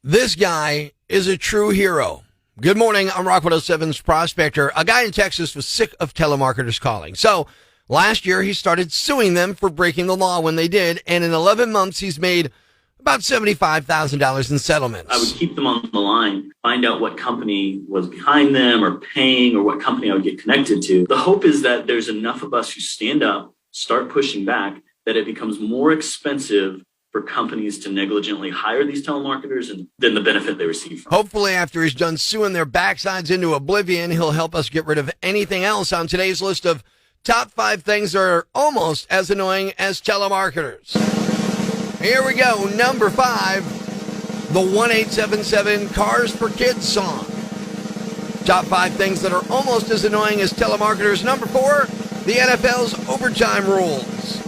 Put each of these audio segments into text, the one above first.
This guy is a true hero. Good morning. I'm Rock 107's Prospector. A guy in Texas was sick of telemarketers calling. So last year, he started suing them for breaking the law when they did. And in 11 months, he's made about $75,000 in settlements. I would keep them on the line, find out what company was behind them or paying or what company I would get connected to. The hope is that there's enough of us who stand up, start pushing back, that it becomes more expensive for companies to negligently hire these telemarketers and then the benefit they receive from. Hopefully, after he's done suing their backsides into oblivion, he'll help us get rid of anything else on today's list of top 5 things that are almost as annoying as telemarketers. Here we go. Number 5, the 1877 Cars for Kids song. Top 5 things that are almost as annoying as telemarketers. Number 4, the NFL's overtime rules.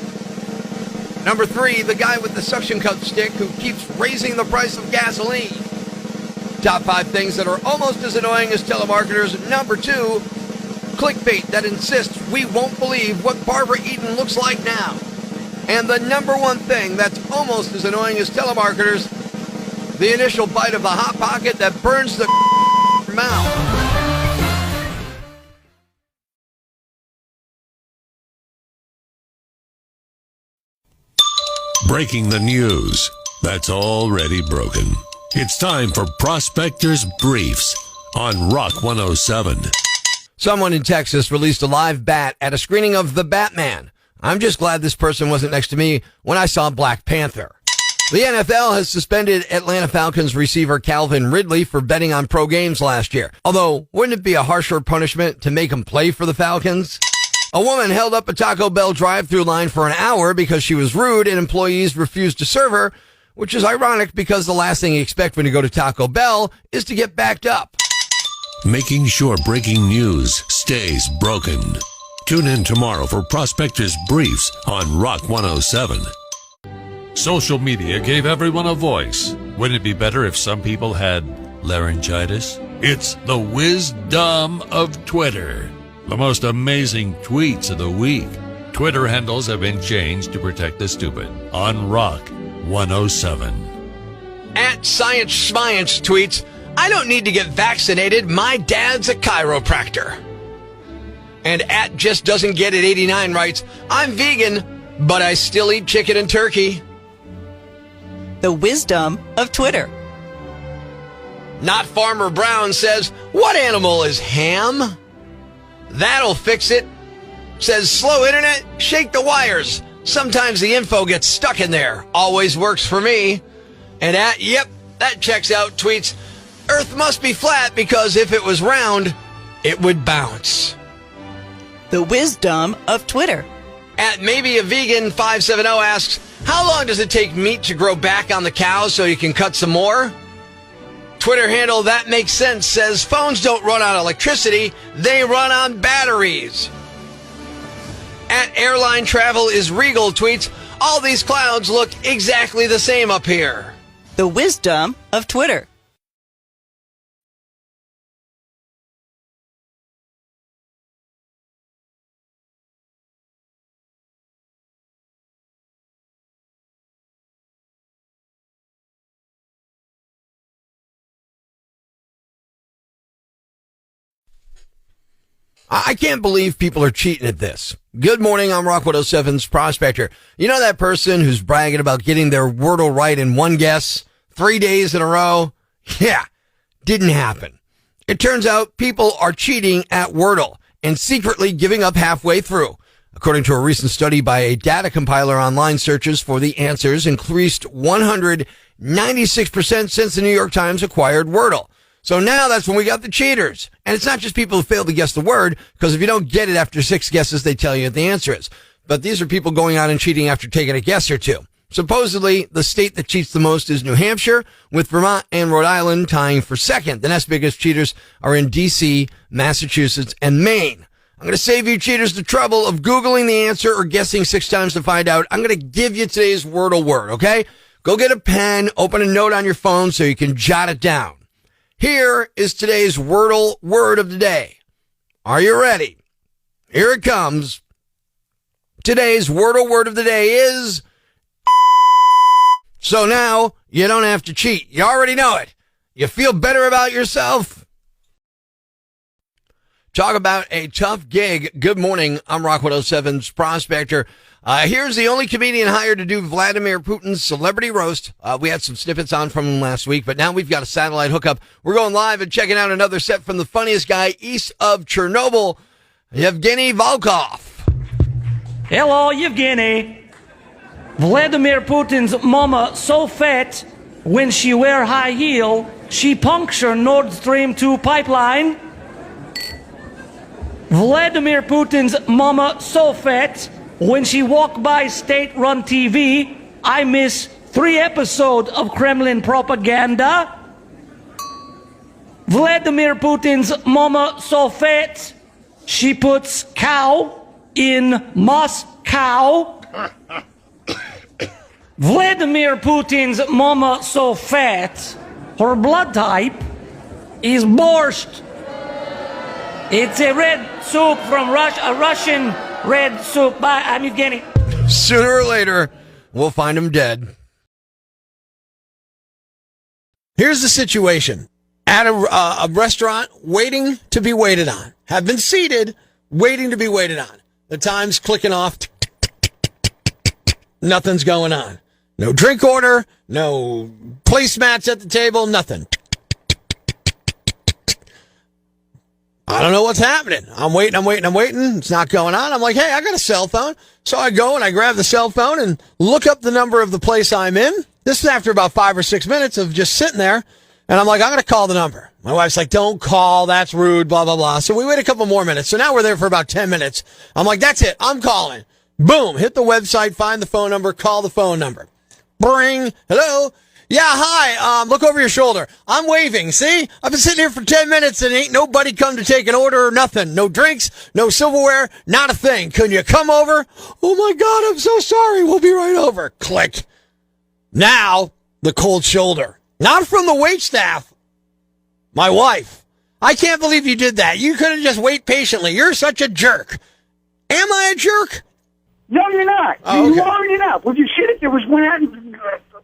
Number 3, the guy with the suction cup stick who keeps raising the price of gasoline. Top 5 things that are almost as annoying as telemarketers. Number 2, clickbait that insists we won't believe what Barbara Eden looks like now. And the number 1 thing that's almost as annoying as telemarketers, the initial bite of the Hot Pocket that burns the mouth. Breaking the news that's already broken. It's time for Prospector's Briefs on Rock 107. Someone in Texas released a live bat at a screening of The Batman. I'm just glad this person wasn't next to me when I saw Black Panther. The NFL has suspended Atlanta Falcons receiver Calvin Ridley for betting on pro games last year. Although, wouldn't it be a harsher punishment to make him play for the Falcons? A woman held up a Taco Bell drive-thru line for an hour because she was rude and employees refused to serve her, which is ironic because the last thing you expect when you go to Taco Bell is to get backed up. Making sure breaking news stays broken. Tune in tomorrow for Prospector's Briefs on Rock 107. Social media gave everyone a voice. Wouldn't it be better if some people had laryngitis? It's the wisdom of Twitter. The most amazing tweets of the week. Twitter handles have been changed to protect the stupid. On Rock 107. At Science Science tweets, I don't need to get vaccinated. My dad's a chiropractor. And at Just Doesn't Get It 89 writes, I'm vegan, but I still eat chicken and turkey. The wisdom of Twitter. Not Farmer Brown says, what animal is ham? That'll fix it. Says, slow internet, shake the wires. Sometimes the info gets stuck in there. Always works for me. And at, yep, that checks out tweets, Earth must be flat because if it was round, it would bounce. The wisdom of Twitter. At Maybe a Vegan 570 asks, how long does it take meat to grow back on the cow so you can cut some more? Twitter handle That Makes Sense says phones don't run on electricity, they run on batteries. At Airline Travel is Regal tweets, all these clouds look exactly the same up here. The wisdom of Twitter. I can't believe people are cheating at this. Good morning, I'm Rock 107's Prospector. You know that person who's bragging about getting their Wordle right in one guess 3 days in a row? Yeah, didn't happen. It turns out people are cheating at Wordle and secretly giving up halfway through. According to a recent study by a data compiler, online searches for the answers increased 196% since the New York Times acquired Wordle. So now that's when we got the cheaters. And it's not just people who fail to guess the word, because if you don't get it after 6 guesses, they tell you what the answer is. But these are people going out and cheating after taking a guess or two. Supposedly, the state that cheats the most is New Hampshire, with Vermont and Rhode Island tying for second. The next biggest cheaters are in D.C., Massachusetts, and Maine. I'm going to save you cheaters the trouble of Googling the answer or guessing 6 times to find out. I'm going to give you today's Wordle word, okay? Go get a pen, open a note on your phone so you can jot it down. Here is today's Wordle word of the day. Are you ready? Here it comes. Today's Wordle word of the day is... So now you don't have to cheat. You already know it. You feel better about yourself. Talk about a tough gig. Good morning. I'm Rock 107's Prospector. Here's the only comedian hired to do Vladimir Putin's celebrity roast. We had some snippets on from him last week, but now we've got a satellite hookup. We're going live and checking out another set from the funniest guy east of Chernobyl, Yevgeny Volkov. Hello, Yevgeny. Vladimir Putin's mama so fat, when she wear high heel, she puncture Nord Stream 2 pipeline. Vladimir Putin's mama so fat, when she walk by state-run TV, I miss 3 episodes of Kremlin propaganda. Vladimir Putin's mama so fat, she puts cow in Moscow. Vladimir Putin's mama so fat, her blood type is borscht. It's a red soup from Russia, a Russian red soup. Bye, I'm Evgeny. Sooner or later, we'll find him dead. Here's the situation. At a restaurant, waiting to be waited on. Have been seated, waiting to be waited on. The time's clicking off. Nothing's going on. No drink order, no placemats at the table, nothing. I don't know what's happening. I'm waiting. It's not going on. I'm like, hey, I got a cell phone. So I go and I grab the cell phone and look up the number of the place I'm in. This is after about 5 or 6 minutes of just sitting there. And I'm like, I'm going to call the number. My wife's like, don't call. That's rude, blah, blah, blah. So we wait a couple more minutes. So now we're there for about 10 minutes. I'm like, that's it. I'm calling. Boom. Hit the website, find the phone number, call the phone number. Bring. Hello. Yeah, hi. Look over your shoulder. I'm waving. See? I've been sitting here for 10 minutes and ain't nobody come to take an order or nothing. No drinks, no silverware, not a thing. Can you come over? Oh my God, I'm so sorry. We'll be right over. Click. Now, the cold shoulder. Not from the waitstaff. My wife. I can't believe you did that. You couldn't just wait patiently. You're such a jerk. Am I a jerk? No, you're not. Oh, okay. You loaded it up. Would you shit if there was one out?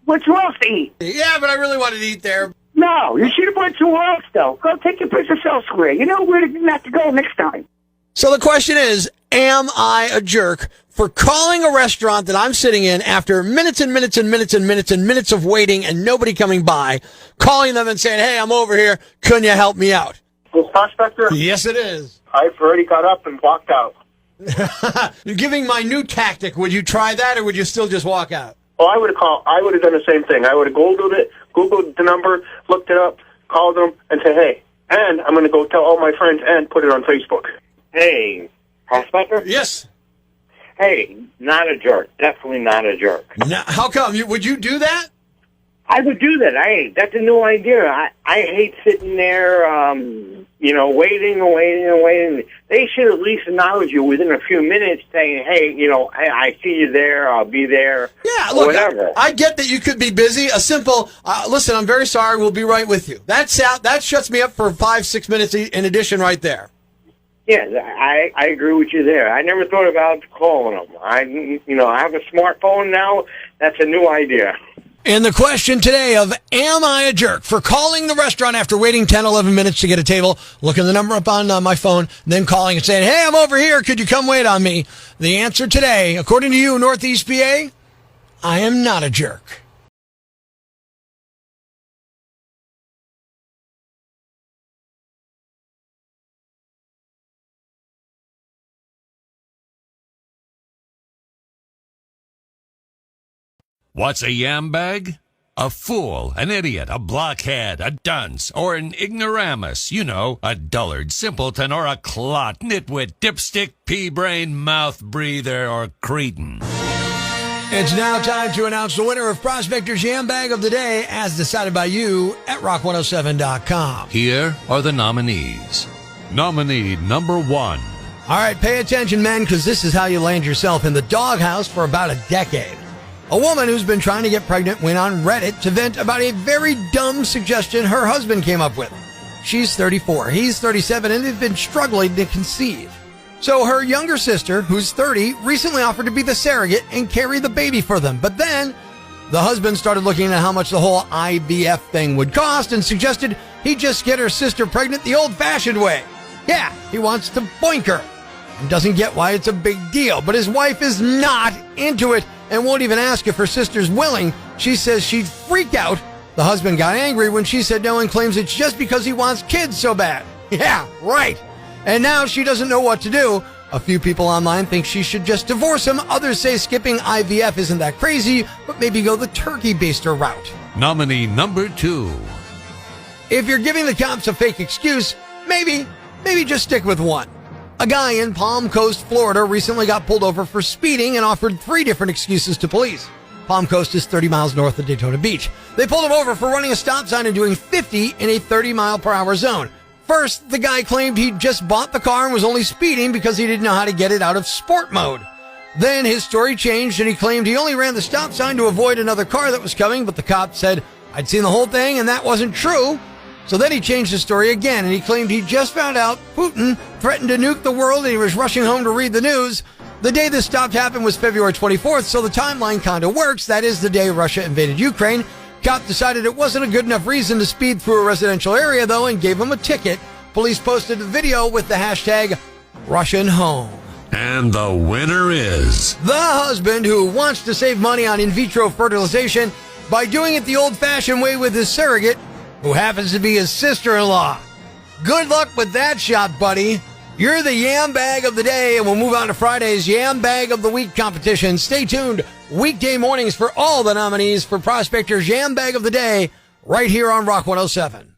What's else to eat? Yeah, but I really wanted to eat there. No, you should have went somewhere else, though. Go take your business elsewhere. You know where not to go next time. So the question is, am I a jerk for calling a restaurant that I'm sitting in after minutes and minutes and minutes and minutes and minutes of waiting and nobody coming by, calling them and saying, hey, I'm over here. Couldn't you help me out? Well, Prospector? Yes, it is. I've already got up and walked out. You're giving my new tactic. Would you try that or would you still just walk out? Well, I would have done the same thing. I would have Googled the number, looked it up, called them, and said, hey, and I'm going to go tell all my friends and put it on Facebook. Hey, Prospector? Yes. Hey, not a jerk. Definitely not a jerk. Now, how come? Would you do that? I would do that. That's a new idea. I hate sitting there, waiting. They should at least acknowledge you within a few minutes, saying, hey, I see you there, I'll be there. Yeah, look, whatever. I get that you could be busy. A simple, listen, I'm very sorry, we'll be right with you. That shuts me up for 5-6 minutes in addition right there. Yeah, I agree with you there. I never thought about calling them. I have a smartphone now. That's a new idea. And the question today of, am I a jerk for calling the restaurant after waiting 10, 11 minutes to get a table, looking the number up on my phone, then calling and saying, hey, I'm over here. Could you come wait on me? The answer today, according to you, Northeast PA, I am not a jerk. What's a yam bag? A fool, an idiot, a blockhead, a dunce, or an ignoramus. You know, a dullard, simpleton, or a clot, nitwit, dipstick, pea-brain, mouth breather, or cretin. It's now time to announce the winner of Prospector's Yam Bag of the Day, as decided by you at rock107.com. Here are the nominees. Nominee number 1. All right, pay attention, men, because this is how you land yourself in the doghouse for about a decade. A woman who's been trying to get pregnant went on Reddit to vent about a very dumb suggestion her husband came up with. She's 34, he's 37, and they've been struggling to conceive. So her younger sister, who's 30, recently offered to be the surrogate and carry the baby for them. But then The husband started looking at how much the whole IVF thing would cost and suggested he'd just get her sister pregnant the old-fashioned way. Yeah, he wants to boink her and doesn't get why it's a big deal. But his wife is not into it and won't even ask if her sister's willing. She says she'd freak out. The husband got angry when she said no and claims it's just because he wants kids so bad. Yeah, right. And now she doesn't know what to do. A few people online think she should just divorce him. Others say skipping IVF isn't that crazy, but maybe go the turkey baster route. Nominee number 2. If you're giving the cops a fake excuse, maybe just stick with one. A guy in Palm Coast, Florida recently got pulled over for speeding and offered 3 different excuses to police. Palm Coast is 30 miles north of Daytona Beach. They pulled him over for running a stop sign and doing 50 in a 30-mile-per-hour zone. First, the guy claimed he'd just bought the car and was only speeding because he didn't know how to get it out of sport mode. Then his story changed and he claimed he only ran the stop sign to avoid another car that was coming, but the cop said, I'd seen the whole thing and that wasn't true. So then he changed his story again and he claimed he just found out Putin threatened to nuke the world and he was rushing home to read the news. The day this stop happened was February 24th, so the timeline kind of works. That is the day Russia invaded Ukraine. Cop decided it wasn't a good enough reason to speed through a residential area, though, and gave him a ticket. Police posted the video with the hashtag Russian Home. And the winner is the husband who wants to save money on in vitro fertilization by doing it the old-fashioned way with his surrogate, who happens to be his sister-in-law. Good luck with that shot, buddy. You're the Yam Bag of the Day, and we'll move on to Friday's Yam Bag of the Week competition. Stay tuned weekday mornings for all the nominees for Prospector's Yam Bag of the Day right here on Rock 107.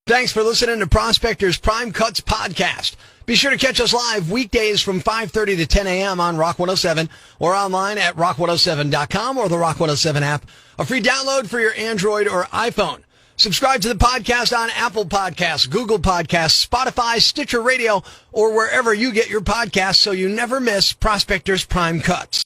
Thanks for listening to Prospector's Prime Cuts podcast. Be sure to catch us live weekdays from 5:30 to 10 a.m. on Rock 107 or online at rock107.com or the Rock 107 app, a free download for your Android or iPhone. Subscribe to the podcast on Apple Podcasts, Google Podcasts, Spotify, Stitcher Radio, or wherever you get your podcasts so you never miss Prospector's Prime Cuts.